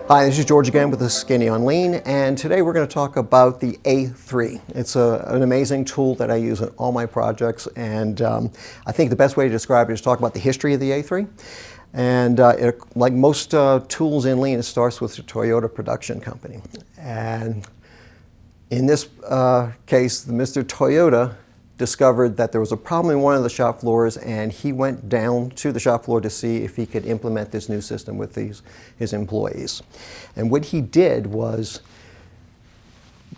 Hi, this is George again with the Skinny on Lean, and today we're going to talk about the A3. It's an amazing tool that I use in all my projects, and I think the best way to describe it is talk about the history of the A3. And like most tools in Lean, it starts with the Toyota production company. And in this case, Mr. Toyota discovered that there was a problem in one of the shop floors, and he went down to the shop floor to see if he could implement this new system with his employees. And what he did was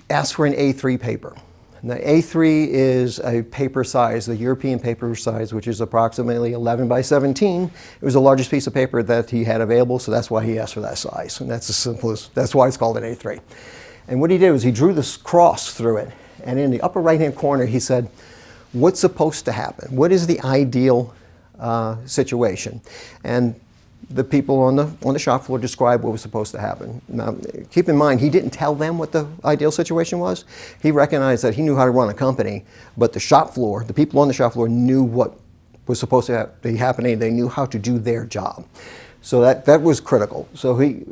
ask for an A3 paper. Now, A3 is a paper size, the European paper size, which is approximately 11 by 17. It was the largest piece of paper that he had available, so that's why he asked for that size. And that's as simple as, that's why it's called an A3. And what he did was he drew this cross through it, and in the upper right-hand corner, he said, what's supposed to happen? What is the ideal situation? And the people on the shop floor described what was supposed to happen. Now, keep in mind, he didn't tell them what the ideal situation was. He recognized that he knew how to run a company, but the shop floor, the people on the shop floor knew what was supposed to be happening. They knew how to do their job. So that was critical. So he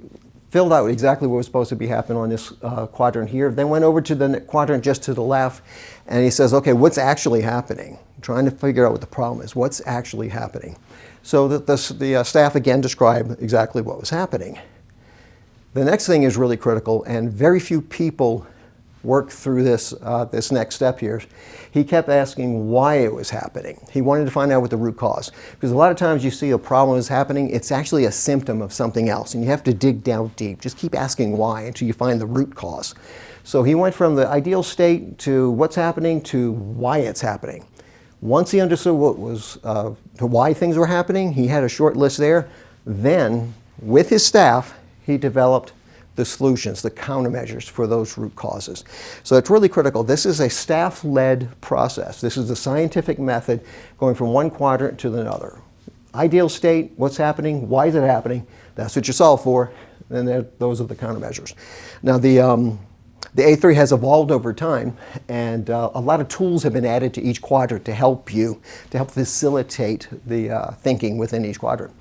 filled out exactly what was supposed to be happening on this quadrant here, then went over to the quadrant just to the left, and he says, okay, what's actually happening? I'm trying to figure out what the problem is. What's actually happening? So the staff again described exactly what was happening. The next thing is really critical, and very few people work through this next step here. He kept asking why it was happening. He wanted to find out what the root cause. Because a lot of times you see a problem is happening, it's actually a symptom of something else, and you have to dig down deep. Just keep asking why until you find the root cause. So he went from the ideal state to what's happening to why it's happening. Once he understood what was, why things were happening, he had a short list there. Then, with his staff, he developed the solutions, the countermeasures for those root causes. So it's really critical. This is a staff-led process. This is the scientific method going from one quadrant to another. Ideal state, what's happening, why is it happening? That's what you solve for, and those are the countermeasures. Now the A3 has evolved over time, and a lot of tools have been added to each quadrant to help facilitate the thinking within each quadrant.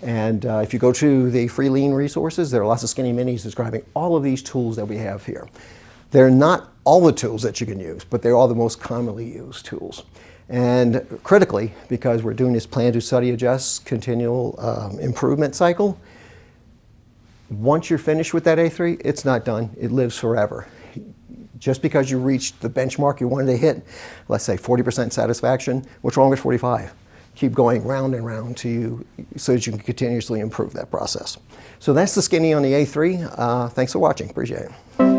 And if you go to the free Lean resources, there are lots of skinny minis describing all of these tools that we have here. They're not all the tools that you can use, but they're all the most commonly used tools. And critically, because we're doing this plan to study adjust continual improvement cycle, once you're finished with that A3, it's not done. It lives forever. Just because you reached the benchmark you wanted to hit, let's say 40% satisfaction, what's wrong with 45? Keep going round and round so that you can continuously improve that process. So that's the Skinny on the A3. Thanks for watching. Appreciate it.